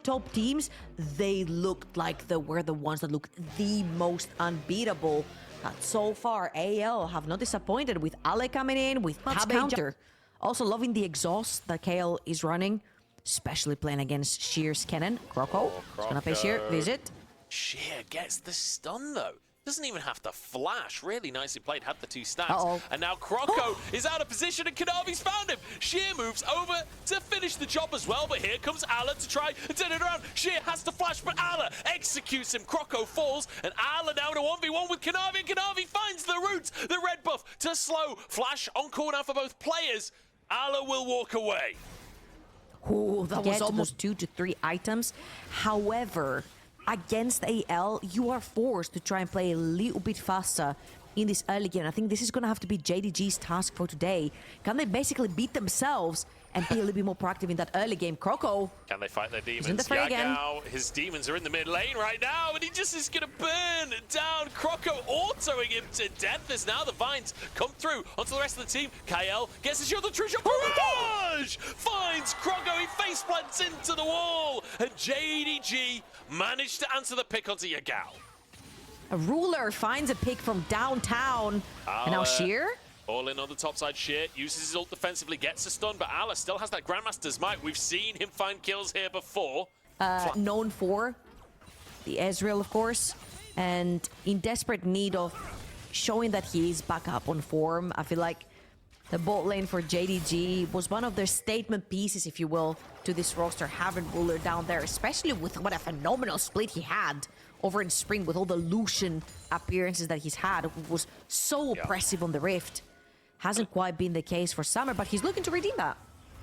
top teams, they looked like they were the ones that looked the most unbeatable. But so far, AL have not disappointed with Ale coming in, with counter. Also loving the exhaust that KL is running, especially playing against Sheer's Cannon. Croco is going to pay Sheer visit. Sheer gets the stun though. Doesn't even have to flash. Really nicely played, had the 2 stacks. And now Croco is out of position and Kanavi's found him. Sheer moves over to finish the job as well, but here comes Ala to try and turn it around. Sheer has to flash, but Ala executes him. Croco falls, and Ala now in a 1v1 with Kanavi, and Kanavi finds the root. The red buff to slow. Flash on cooldown for both players. Ala will walk away. Ooh, that was almost 2 to 3 items. However, against AL, you are forced to try and play a little bit faster in this early game. I think this is going to have to be JDG's task for today. Can they basically beat themselves and be a little bit more proactive in that early game? Croco. Can they fight their demons? Now his demons are in the mid lane right now, and he just is going to burn down Croco, autoing him to death as now the vines come through onto the rest of the team. KL gets the shield of True Shot. Barrage! Finds Croco, he face plants into the wall, and JDG managed to answer the pick onto Yagao. A ruler finds a pick from downtown, and now Sheer? All in on the top side. Sheer uses his ult defensively, gets a stun, but Ala still has that Grandmaster's might. We've seen him find kills here before. Known for the Ezreal, of course, and in desperate need of showing that he is back up on form. I feel like the bot lane for JDG was one of their statement pieces, if you will, to this roster, having Ruler down there, especially with what a phenomenal split he had over in Spring with all the Lucian appearances that he's had. It was so oppressive on the Rift. Hasn't quite been the case for Summer, but he's looking to redeem that.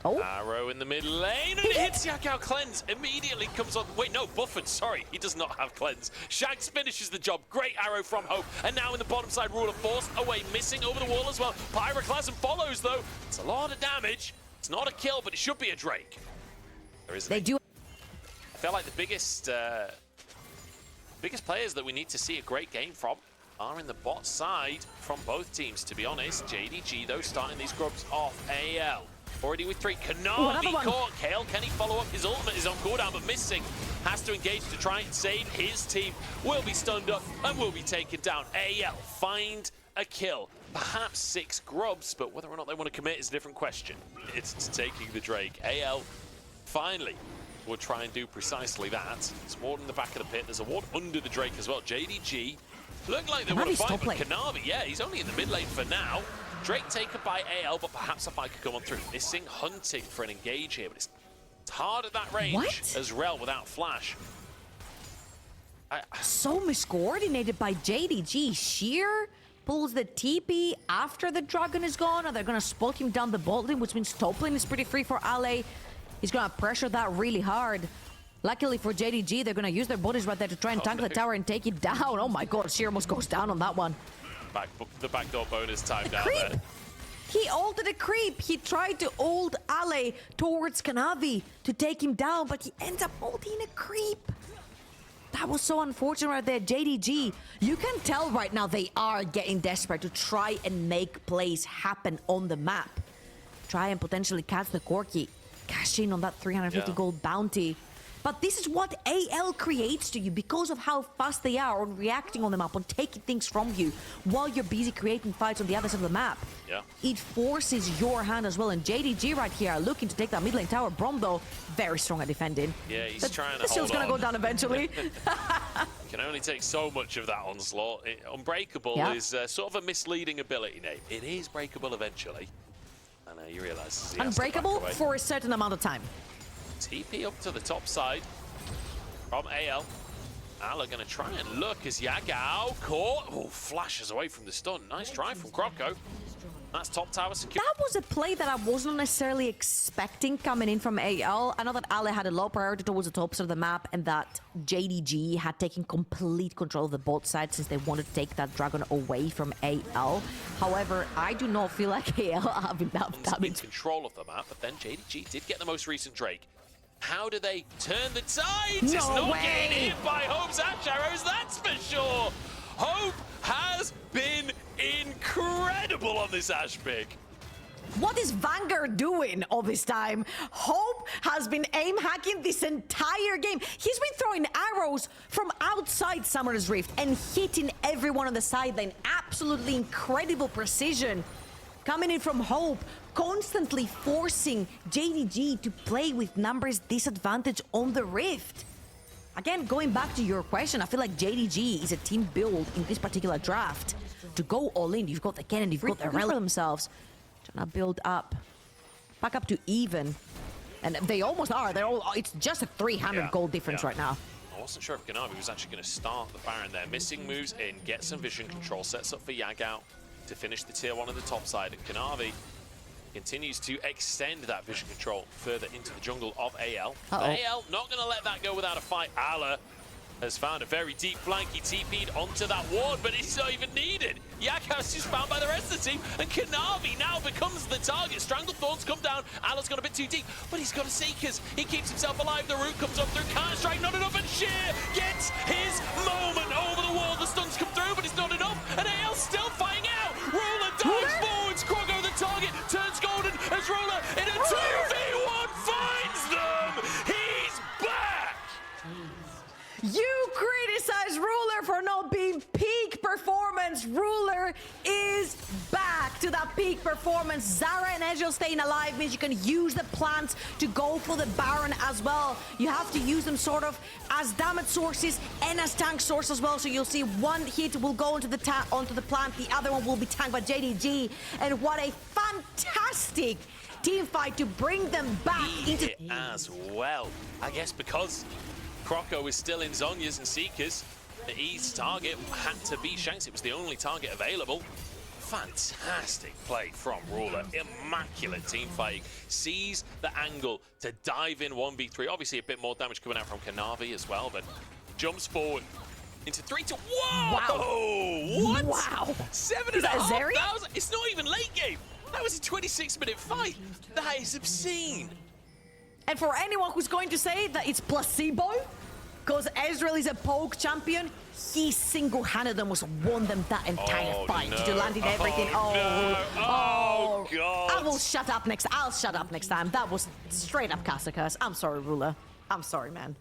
Oh. Arrow in the mid lane, and it hits Yagao. Cleanse immediately comes on. Wait, no, Buffered, sorry. He does not have Cleanse. Shags finishes the job. Great arrow from Hope. And now in the bottom side, Ruler forced away, missing over the wall as well. Pyroclasm follows, though. It's a lot of damage. It's not a kill, but it should be a Drake. There isn't. They do. I feel like the biggest players that we need to see a great game from are in the bot side from both teams, to be honest. JDG, though, starting these grubs off. AL already with 3. Kanavi caught. Kale, can he follow up? His ultimate is on cooldown, but missing. Has to engage to try and save his team. Will be stunned up and will be taken down. AL find a kill. Perhaps 6 grubs, but whether or not they want to commit is a different question. It's taking the Drake. AL finally will try and do precisely that. It's ward in the back of the pit. There's a ward under the Drake as well. JDG look like they want to fight, but Kanavi, yeah, he's only in the mid lane for now. Drake taken by AL, but perhaps a fight could come on through. Missing hunting for an engage here, but it's hard at that range as Rel without flash. So miscoordinated by JDG. Sheer pulls the TP after the dragon is gone, and they're going to spot him down the bot lane, which means top lane is pretty free for Ale. He's going to pressure that really hard. Luckily for JDG, they're going to use their bodies right there to try and tank the tower and take it down. Oh my god, Sheer almost goes down on that one. The backdoor bonus time down there. He ulted a creep. He tried to ult Ale towards Kanavi to take him down, but he ends up ulting a creep. That was so unfortunate right there. JDG, you can tell right now they are getting desperate to try and make plays happen on the map. Try and potentially catch the Corki. Cash in on that 350 gold bounty. But this is what AL creates to you because of how fast they are on reacting on the map, on taking things from you while you're busy creating fights on the other side of the map. Yeah. It forces your hand as well. And JDG right here are looking to take that mid lane tower. Brom, though, very strong at defending. Yeah, he's trying to hold on. The shield's going to go down eventually. Can only take so much of that onslaught. Unbreakable is sort of a misleading ability name. It is breakable eventually. I know, you realize. Unbreakable for a certain amount of time. TP up to the top side from AL. Al are going to try and look as Yagao caught. Oh, flashes away from the stun. Nice try from Croco. That's top tower secure. That was a play that I wasn't necessarily expecting coming in from AL. I know that Ale had a low priority towards the top side of the map and that JDG had taken complete control of the bot side since they wanted to take that dragon away from AL. However, I do not feel like AL have enough damage. Control of the map, but then JDG did get the most recent Drake. How do they turn the tides? No it's not way. getting hit by Hope's Ash Arrows, that's for sure. Hope has been incredible on this Ash pick. What is Vanguard doing all this time? Hope has been aim hacking this entire game. He's been throwing arrows from outside Summoner's Rift and hitting everyone on the sideline. Absolutely incredible precision. Coming in from Hope, constantly forcing JDG to play with numbers disadvantage on the Rift. Again, going back to your question, I feel like JDG is a team build in this particular draft. To go all in, you've got the cannon, you've got the relic themselves. Trying to build up, back up to even. And they almost are, it's just a 300 gold difference right now. I wasn't sure if Kanavi was actually going to start the Baron there. Missing moves in, get some vision control, sets up for Yagao to finish the tier 1 on the top side. And Kanavi continues to extend that vision control further into the jungle of AL. AL not going to let that go without a fight. Ala has found a very deep flank. He TP'd onto that ward, but it's not even needed. Yagao's just found by the rest of the team, and Kanavi now becomes the target. Stranglethorns come down. Ala's got a bit too deep, but he's got a Seekers. He keeps himself alive. The root comes up through Counter-Strike, not enough, and Sheer gets his moment over the wall. The stuns come through, but it's not enough, and AL's still fighting out. Ruler dives forwards. Krogo the target, turns golden as Ruler in a 2v1 finds them. He's back. You criticize Ruler for not being peak performance. Ruler is back to that peak performance. Zara and Ezreal staying alive means you can use the plants to go for the Baron as well. You have to use them sort of as damage sources and as tank source as well. So you'll see one hit will go onto the plant, the other one will be tanked by JDG. And what a fantastic team fight to bring them back into as well. I guess because Krogo is still in Zhonya's and Seekers, the E's target had to be Shanks. It was the only target available. Fantastic play from Ruler. Immaculate team fighting. Sees the angle to dive in 1v3. Obviously a bit more damage coming out from Kanavi as well, but jumps forward into 3 to... Whoa! Wow! What? Wow! 7,500? It's not even late game. That was a 26-minute fight. That is obscene. And for anyone who's going to say that it's placebo, because Ezreal is a poke champion, he single-handed almost won them that entire fight to landing everything. Oh, God. I will shut up next. I'll shut up next time. That was straight up Cassacus. I'm sorry, Ruler. I'm sorry, man.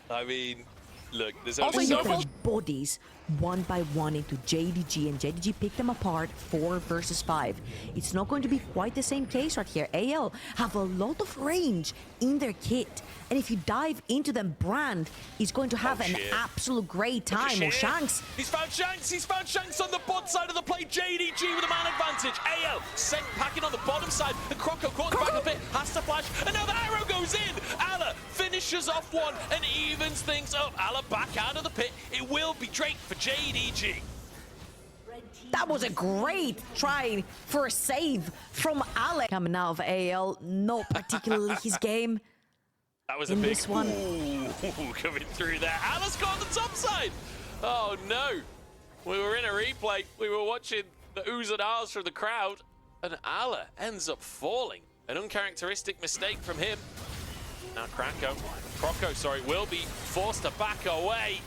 I mean, look, there's also only so much bodies one by one into JDG, and JDG picked them apart 4 versus 5. It's not going to be quite the same case right here. AL have a lot of range in their kit, and if you dive into them, Brand is going to have an absolute great time. Or Shanks. He's found Shanks. He's found Shanks on the bot side of the play. JDG with a man advantage. AL sent packing on the bottom side. The Krogo caught the back of it. Has to flash. Another arrow goes in. Ala finishes off one and evens things up. Ala back out of the pit. It will be Drake for JDG. That was a great try for a save from Alex. Coming out of AL, not particularly his game. That was a big one. Ooh, coming through there. Ala's got on the top side. Oh no. We were in a replay. We were watching the oohs and ahs from the crowd, and Ala ends up falling. An uncharacteristic mistake from him. Now Krogo, will be forced to back away.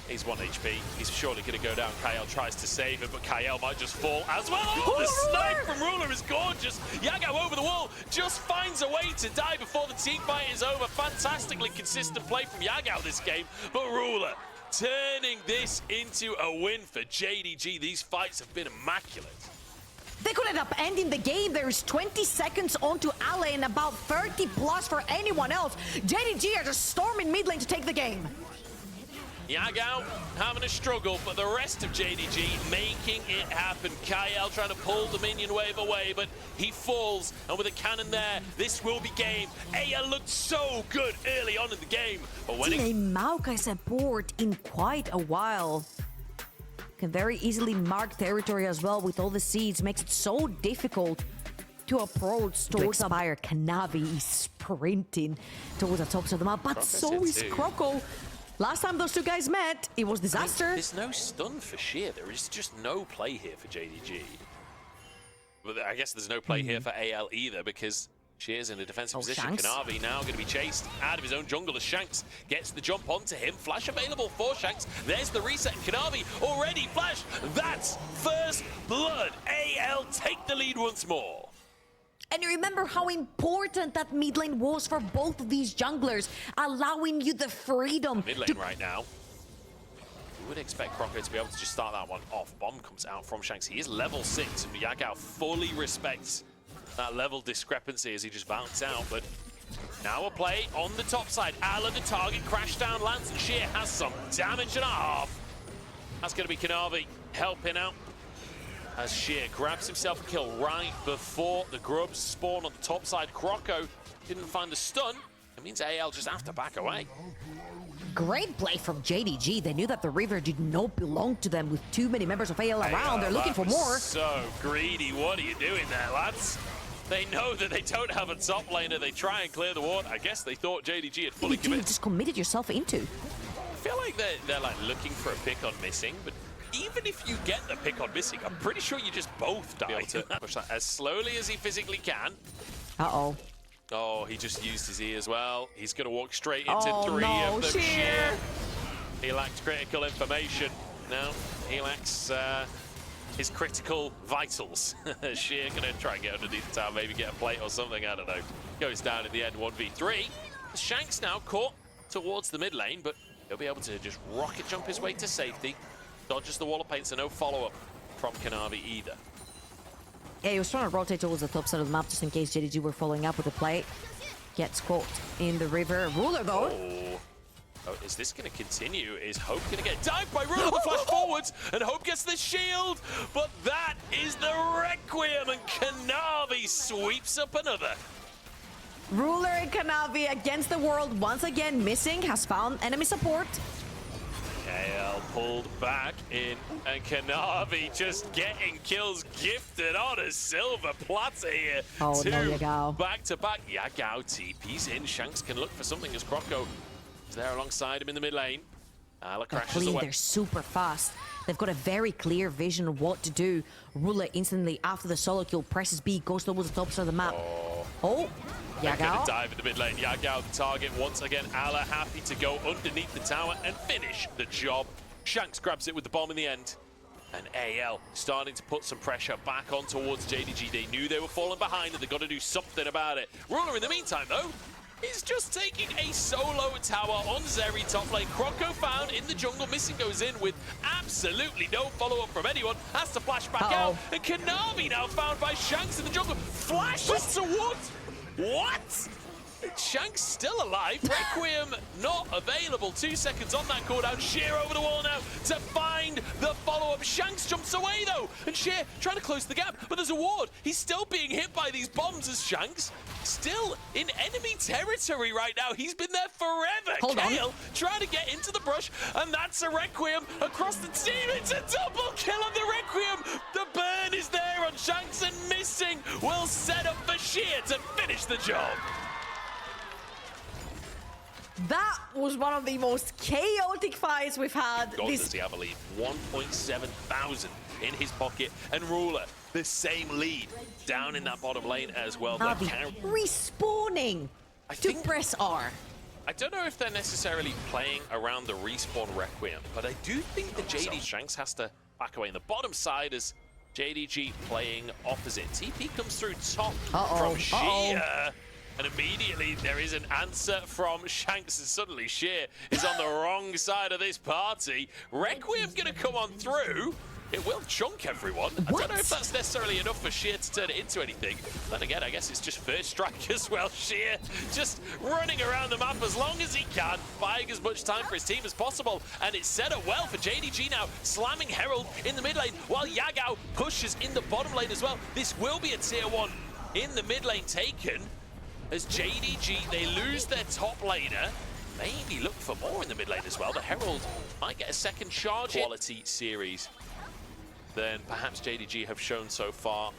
He's 1 HP. He's surely going to go down. Kael tries to save him, but Kael might just fall as well. Oh, the snipe from Ruler is gorgeous. Yagao over the wall just finds a way to die before the team fight is over. Fantastically consistent play from Yagao this game, but Ruler turning this into a win for JDG. These fights have been immaculate. They could end up ending the game. There's 20 seconds onto Ale and about 30 plus for anyone else. JDG are just storming mid lane to take the game. Yagao having a struggle, but the rest of JDG making it happen. Kael trying to pull the minion wave away, but he falls, and with a cannon there, this will be game. Aya looked so good early on in the game, but when a Maokai support in quite a while. Can very easily mark territory as well with all the seeds, makes it so difficult to approach towards the buyer. Kanavi is sprinting towards the tops of the map, but so is Krogo. Last time those two guys met, it was disaster. I mean, there's no stun for Sheer. There is just no play here for JDG. But I guess there's no play here for AL either, because Sheer's in a defensive position. Shanks. Kanavi now going to be chased out of his own jungle as Shanks gets the jump onto him. Flash available for Shanks. There's the reset, and Kanavi already flashed. That's first blood. AL take the lead once more. And you remember how important that mid lane was for both of these junglers, allowing you the freedom. Mid lane right now. You would expect Croco to be able to just start that one off. Bomb comes out from Shanks. He is level 6, and Yagao fully respects that level discrepancy as he just bounced out. But now a play on the top side. Ala, the target, crash down, lands, and Sheer has some damage and a half. That's going to be Kanavi helping out as Sheer grabs himself a kill right before the grubs spawn on the top side. Croco didn't find the stun. It means AL just have to back away. Great play from JDG. They knew that the river did not belong to them with too many members of AL around. They're looking for more. So greedy. What are you doing there, lads? They know that they don't have a top laner. They try and clear the ward. I guess they thought JDG had fully committed. Just committed yourself into. I feel like they're like looking for a pick on missing, but even if you get the pick on missing, I'm pretty sure you just both die. To push that as slowly as he physically can. Uh-oh. Oh, he just used his E as well. He's going to walk straight into three of them. Sheer. He lacks critical information. No, he lacks his critical vitals. Sheer going to try and get underneath the tower, maybe get a plate or something, I don't know. Goes down in the end, 1v3. Shanks now caught towards the mid lane, but he'll be able to just rocket jump his way to safety. Dodges the wall of paint, so no follow-up from Kanavi either. Yeah, he was trying to rotate towards the top side of the map just in case JDG were following up with a play. Gets caught in the river. Ruler, though. Oh, is this going to continue? Is Hope going to get dived by Ruler? The flash forwards, and Hope gets the shield. But that is the Requiem, and Kanavi sweeps up another. Ruler and Kanavi against the world once again. Missing, has found enemy support. KL pulled back in, and Kanavi just getting kills gifted on a silver platter here. Oh, no, Yagao. Back-to-back. Yagao TP's in. Shanks can look for something as Croco is there alongside him in the mid lane. Ala crashes away. They're super fast. They've got a very clear vision of what to do. Ruler instantly, after the solo kill, presses B, goes towards the top side of the map. Oh. They're Yagao. gonna dive in the mid lane. Yagao the target once again. Ala happy to go underneath the tower and finish the job. Shanks grabs it with the bomb in the end. And AL starting to put some pressure back on towards JDG. They knew they were falling behind and they've got to do something about it. Ruler in the meantime though is just taking a solo tower on Zeri top lane. Croco found in the jungle. Missing goes in with absolutely no follow-up from anyone. Has to flash back out. And Kanavi now found by Shanks in the jungle. Flashes towards... What? Shanks still alive. Requiem not available. 2 seconds on that cooldown. Sheer over the wall now to find the follow-up. Shanks jumps away though. And Sheer trying to close the gap. But there's a ward. He's still being hit by these bombs as Shanks still in enemy territory right now. He's been there forever. Kale trying to get into the brush. And that's a Requiem across the team. It's a double kill on the Requiem. The burn is there on Shanks, and missing will set up for Sheer to finish the job. That was one of the most chaotic fights we've had. God, does he have a lead? 1.7 thousand in his pocket, and Ruler, the same lead, down in that bottom lane as well. Respawning to press R. I don't know if they're necessarily playing around the respawn Requiem, but I do think the JD Shanks has to back away in the bottom side as JDG playing opposite. TP comes through top from Sheer. And immediately there is an answer from Shanks, and suddenly Sheer is on the wrong side of this party. Requiem gonna come on through. It will chunk everyone. I don't know if that's necessarily enough for Sheer to turn it into anything. Then again, I guess it's just first strike as well. Sheer just running around the map as long as he can, buying as much time for his team as possible. And it's set up well for JDG now, slamming Herald in the mid lane, while Yagao pushes in the bottom lane as well. This will be a tier 1 in the mid lane taken. As JDG, they lose their top laner. Maybe look for more in the mid lane as well. The Herald might get a second charge quality series than perhaps JDG have shown so far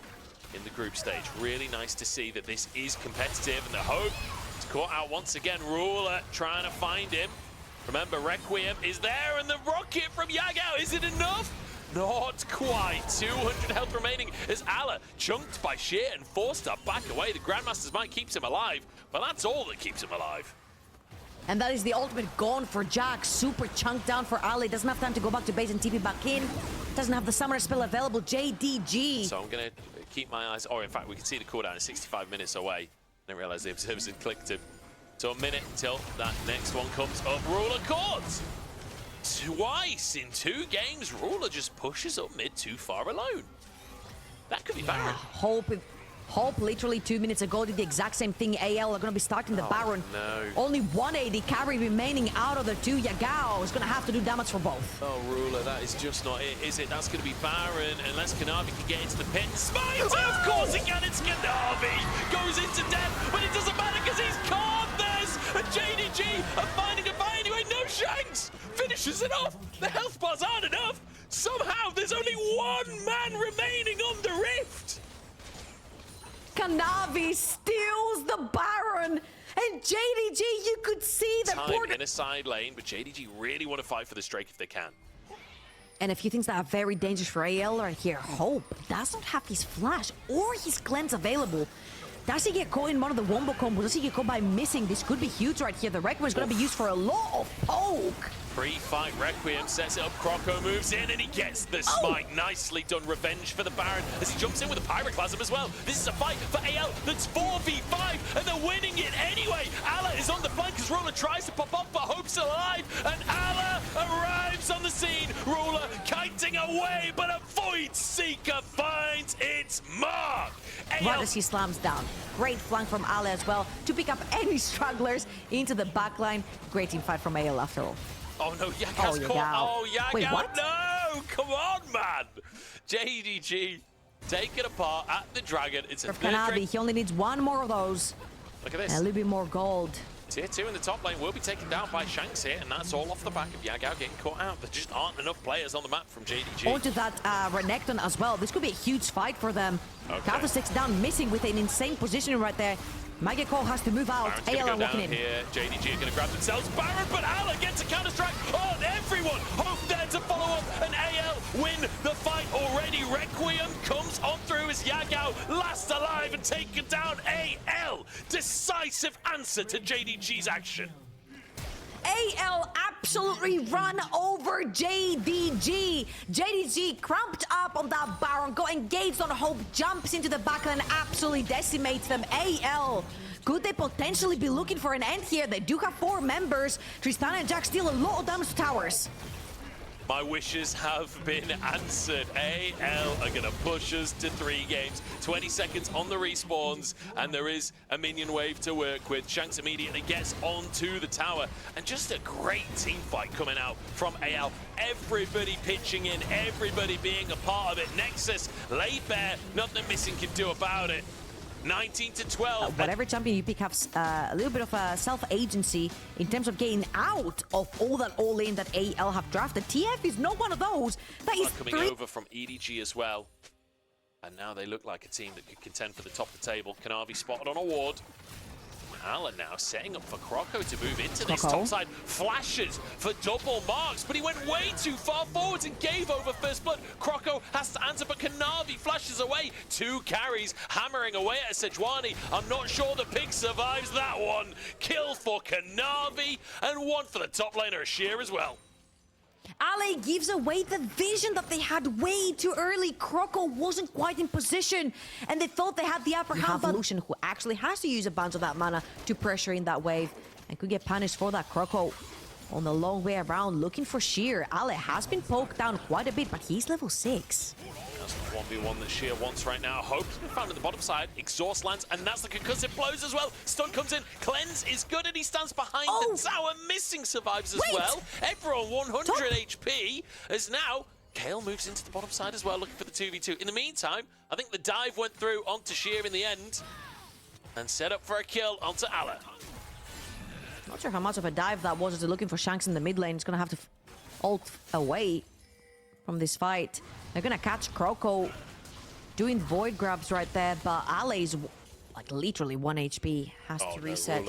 in the group stage. Really nice to see that this is competitive, and the Hope is caught out once again. Ruler trying to find him. Remember, Requiem is there, and the rocket from Yagao, is it enough? Not quite. 200 health remaining as Ala chunked by Sheer and forced to back away. The Grandmaster's might keeps him alive, but that's all that keeps him alive. And that is the ultimate gone for Jack. Super chunked down for Ali. Doesn't have time to go back to base and TP back in. Doesn't have the summoner spell available. JDG. So I'm going to keep my eyes, or in fact, we can see the cooldown is 65 minutes away. I didn't realize the observers had clicked him. So a minute until that next one comes up. Ruler caught! Twice in 2 games, Ruler just pushes up mid too far alone. That could be Baron. Hope literally 2 minutes ago did the exact same thing. AL are going to be starting the Baron. No. Only 180 carry remaining out of the 2. Yagao is going to have to do damage for both. Oh, Ruler, that is just not it, is it? That's going to be Baron, unless Kanavi can get into the pit. Smite! Of course he can! It's Kanavi! Goes into death, but it doesn't matter because he's caught this! And JDG are finding a fight anyway. No Shanks! Finishes it off! The health bars aren't enough! Somehow there's only 1 man remaining on the Rift! Kanavi steals the Baron, and JDG, you could see that Time in a side lane, but JDG really want to fight for this Drake if they can. And a few things that are very dangerous for AL right here. Hope does not have his flash or his cleanse available. Does he get caught in one of the wombo combos? Does he get caught by missing? This could be huge right here. The Requiem is going to be used for a lot of poke. Pre-fight Requiem sets it up, Croco moves in and he gets the smite. Nicely done, revenge for the Baron as he jumps in with a Pyroclasm as well. This is a fight for AL that's 4v5 and they're winning it anyway. Allah is on the flank as Ruler tries to pop up, but Hope's alive and Allah arrives on the scene. Ruler kiting away, but a Void Seeker finds its mark. Right as he slams down. Great flank from Ale as well to pick up any stragglers into the backline. Great team fight from AL after all. Oh no, Yagao's caught. Oh, Yagao, wait, what? No! Come on, man! JDG taken apart at the Dragon. It's a third Kanavi, he only needs 1 more of those. Look at this. And a little bit more gold. Tier 2 in the top lane will be taken down by Shanks here, and that's all off the back of Yagao getting caught out. There just aren't enough players on the map from JDG. Onto that Renekton as well. This could be a huge fight for them. Okay. Counter 6 down, missing with an insane positioning right there. Magicall has to move out. Baron's AL are go walking down in. here. JDG are going to grab themselves. Baron, but Ala gets a counter-strike on everyone. Hope there to follow up, and AL win the fight already. Requiem comes on through as Yagao last alive and taken down AL. Decisive answer to JDG's action. AL absolutely run over JDG. JDG cramped up on that Baron, got engaged on Hope, jumps into the backline, absolutely decimates them. AL, could they potentially be looking for an end here? They do have 4 members. Tristan and Jack steal a lot of damage to towers. My wishes have been answered. AL are going to push us to 3 games. 20 seconds on the respawns, and there is a minion wave to work with. Shanks immediately gets onto the tower, and just a great team fight coming out from AL. Everybody pitching in, everybody being a part of it. Nexus, laid bare, nothing missing can do about it. 19 to 12. Whatever champion you pick has a little bit of self-agency in terms of getting out of all that all-in that AL have drafted. TF is not one of those. That is coming over from EDG as well. And now they look like a team that could contend for the top of the table. Kanavi spotted on a ward. Alan now setting up for Croco to move into this top side. Flashes for double marks, but he went way too far forwards and gave over first blood. Croco has to answer, but Kanavi flashes away. 2 carries, hammering away at Sejuani. I'm not sure the pig survives that one. Kill for Kanavi, and 1 for the top laner, Ashir as well. Ale gives away the vision that they had way too early. Croco wasn't quite in position, and they thought they had the upper hand. But Lucian, who actually has to use a bunch of that mana to pressure in that wave, and could get punished for that. Croco on the long way around, looking for Sheer. Ale has been poked down quite a bit, but he's level 6. That's the 1v1 that Sheer wants right now. Hope's been found at the bottom side. Exhaust lands, and that's the concussive blows as well. Stun comes in. Cleanse is good, and he stands behind the tower. Missing survives as well. Everyone 100 HP as now Kale moves into the bottom side as well, looking for the 2v2. In the meantime, I think the dive went through onto Sheer in the end and set up for a kill onto Allah. Not sure how much of a dive that was as they're looking for Shanks in the mid lane. He's going to have to ult away from this fight. They're going to catch Croco doing void grabs right there, but Ale's like literally 1 HP. Has to reset,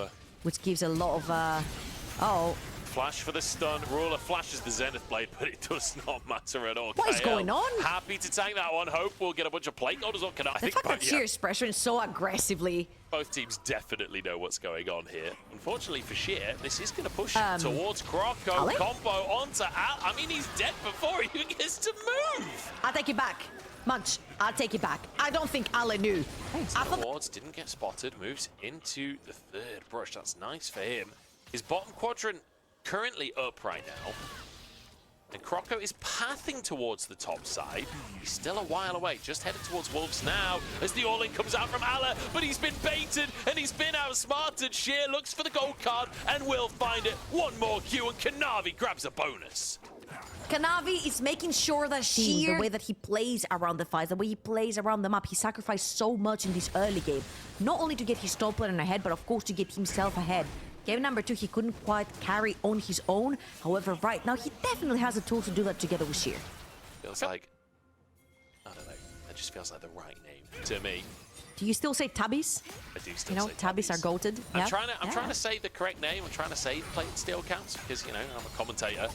which gives a lot of... Flash for the stun. Ruler flashes the Zenith Blade, but it does not matter at all. What is going on? Happy to take that one. Hope we'll get a bunch of plate orders on. The fact that Sheer's pressuring so aggressively. Both teams definitely know what's going on here. Unfortunately for Sheer, this is going to push towards Croco. Ale? Combo onto Al. I mean, he's dead before he gets to move. I'll take it back. Munch, I'll take it back. I don't think Ale knew. Wards didn't get spotted, moves into the third brush. That's nice for him. His bottom quadrant currently up right now. And Croco is pathing towards the top side. He's still a while away, just headed towards Wolves now as the all-in comes out from Allah, but he's been baited and he's been outsmarted. Sheer looks for the gold card and will find it. One more Q and Kanavi grabs a bonus. Kanavi is making sure that Sheer, the way that he plays around the fights, the way he plays around the map, he sacrificed so much in this early game. Not only to get his top laner ahead, but of course to get himself ahead. Game number 2, he couldn't quite carry on his own. However, right now, he definitely has the tools to do that together with Sheer. Feels like, I don't know, that just feels like the right name to me. Do you still say Tabbies? I do still say Tabbies are goated. I'm trying to say the correct name. I'm trying to say plate steel counts because, you know, I'm a commentator.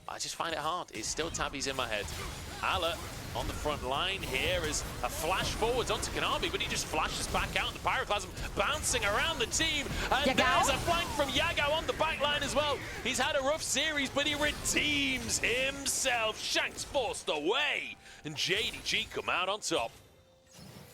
I just find it hard. It's still Tabbies in my head. Allah on the front line here is a flash forwards onto Kanavi, but he just flashes back out. The Pyroclasm bouncing around the team. And there's a flank from Yagao on the back line as well. He's had a rough series, but he redeems himself. Shanks forced away, and JDG come out on top.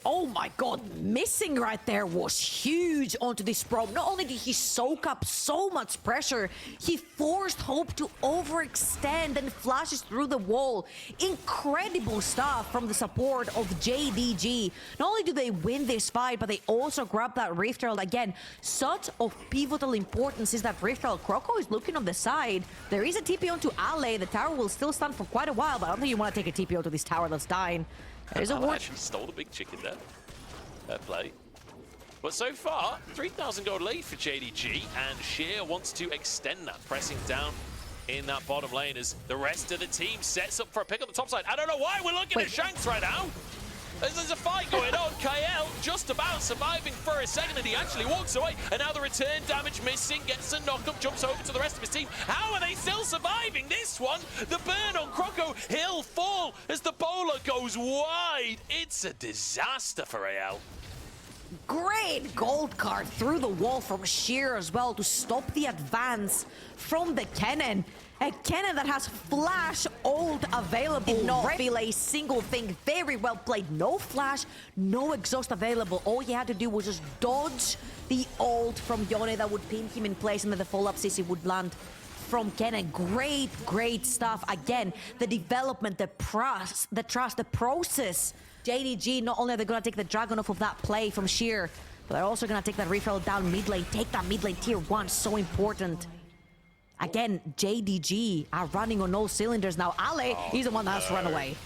Oh my god, missing right there was huge onto this probe. Not only did he soak up so much pressure, he forced Hope to overextend and flashes through the wall. Incredible stuff from the support of JDG. Not only do they win this fight, but they also grab that Rift Herald. Again, such of pivotal importance is that Rift Herald. Croco is looking on the side. There is a TP onto Ale. The tower will still stand for quite a while, but I don't think you want to take a TP onto this tower that's dying. There's a ward. Actually stole a big chicken there. Fair play. But so far, 3,000 gold lead for JDG, and Sheer wants to extend that, pressing down in that bottom lane as the rest of the team sets up for a pick on the top side. I don't know why we're looking at Shanks right now. There's a fight going on. Kael just about surviving for a second, and he actually walks away. And now the return damage missing, gets a knock-up, jumps over to the rest of his team. How are they still surviving this one? The burn on Croco, he'll fall as the bowler goes wide. It's a disaster for AL. Great gold card through the wall from Sheer as well to stop the advance from the cannon. A cannon that has flash ult available. Did not feel a single thing. Very well played. No flash, no exhaust available. All he had to do was just dodge the ult from Yone that would pin him in place, and then the follow-up CC would land from Cannon. Great stuff. Again, the development, the trust, the process. JDG, not only are they going to take the dragon off of that play from Sheer, but they're also going to take that refill down mid lane. Take that mid lane tier 1, so important. Again, JDG are running on all cylinders now. Ale, he's the one that has to run away.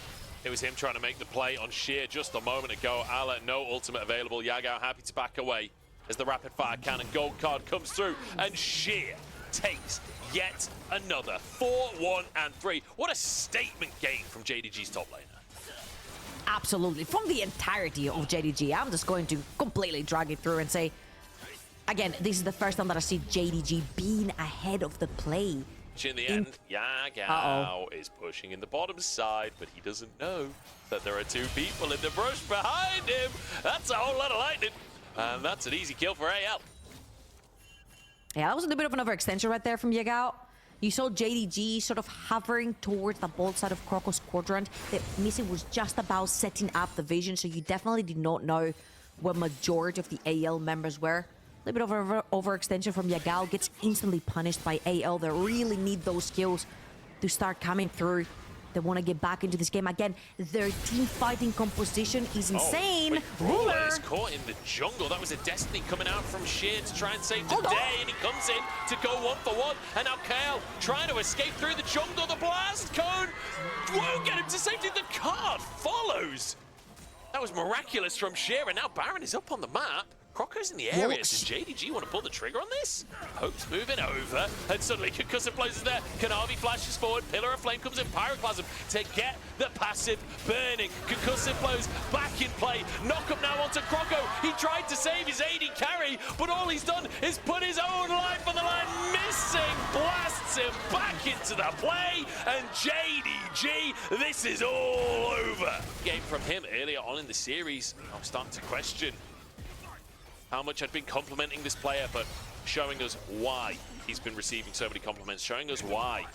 It was him trying to make the play on Sheer just a moment ago. Ale, no ultimate available. Yagao happy to back away as the rapid fire cannon gold card comes through, and Sheer takes yet another 4-1 and 3. What a statement game from JDG's top laner. Absolutely. From the entirety of JDG, I'm just going to completely drag it through and say, again, this is the first time that I see JDG being ahead of the play. In the end, Yagao is pushing in the bottom side, but he doesn't know that there are 2 people in the brush behind him. That's a whole lot of lightning, and that's an easy kill for AL. Yeah, that was a little bit of an overextension right there from Yagao. You saw JDG sort of hovering towards the bolt side of Croco's quadrant. The missing was just about setting up the vision, so you definitely did not know where majority of the AL members were. A little bit of overextension from Yagao, gets instantly punished by AL. They really need those skills to start coming through. They want to get back into this game again. Their team fighting composition is insane. Ruler is caught in the jungle. That was a Destiny coming out from Sheer to try and save the day, and he comes in to go 1-for-1. And now Kael trying to escape through the jungle. The blast cone won't get him to safety. The card follows. That was miraculous from Sheer, and now Baron is up on the map. Croco's in the area. Does JDG want to pull the trigger on this? Hope's moving over, and suddenly Concussive Blows is there. Kanavi flashes forward, Pillar of Flame comes in, Pyroclasm to get the passive burning. Concussive Blows back in play. Knock up now onto Croco. He tried to save his AD carry, but all he's done is put his own life on the line. Missing, blasts him back into the play, and JDG, this is all over. Game from him earlier on in the series. I'm starting to question how much I'd been complimenting this player, but showing us why he's been receiving so many compliments, showing us why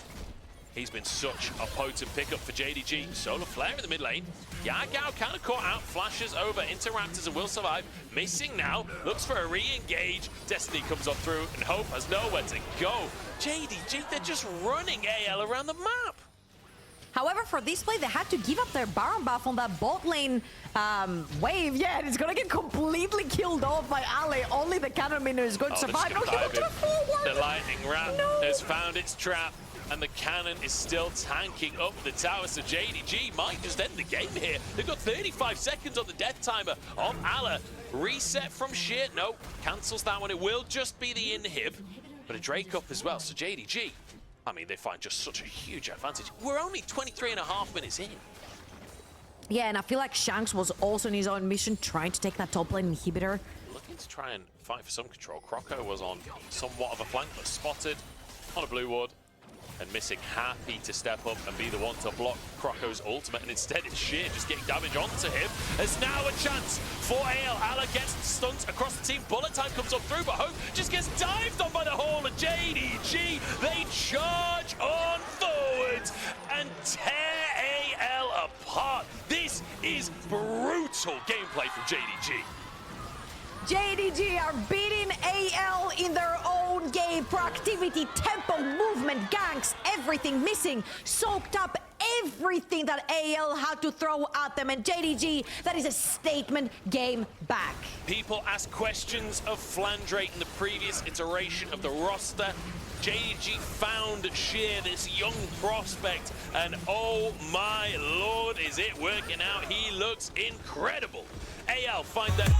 He's been such a potent pickup for JDG. Solar Flare in the mid lane. Yagao kind of caught out, flashes over into Raptors and will survive. Missing now, looks for a re-engage. Destiny comes on through and Hope has nowhere to go. JDG, they're just running AL around the map. However, for this play, they had to give up their Baron buff on that bot lane wave. Yeah, and it's gonna get completely killed off by Ale. Only the cannon miner is going to survive. No, he went to the forward. The lightning rat has found its trap, and the cannon is still tanking up the tower. So JDG might just end the game here. They've got 35 seconds on the death timer on Ale. Reset from sheer. No, cancels that one. It will just be the inhib, but a Drake up as well. So JDG, I mean, they find just such a huge advantage. We're only 23.5 minutes in. Yeah, and I feel like Shanks was also in his own mission, trying to take that top lane inhibitor. Looking to try and fight for some control. Croco was on somewhat of a flank, but spotted on a blue ward. And Missing happy to step up and be the one to block Croco's ultimate, and instead it's Sheer just getting damage onto him. There's now a chance for Ale. Ale gets stunned across the team. Bullet time comes up through, but Hope just gets dived on by the whole of JDG. They charge on forwards and tear AL apart. This is brutal gameplay from JDG. JDG are beating AL in their own game. Proactivity, tempo, movement, ganks, everything missing. Soaked up everything that AL had to throw at them. And JDG, that is a statement game back. People ask questions of Flandrake in the previous iteration of the roster. JDG found Sheer, this young prospect, and oh my lord, is it working out? He looks incredible. AL find that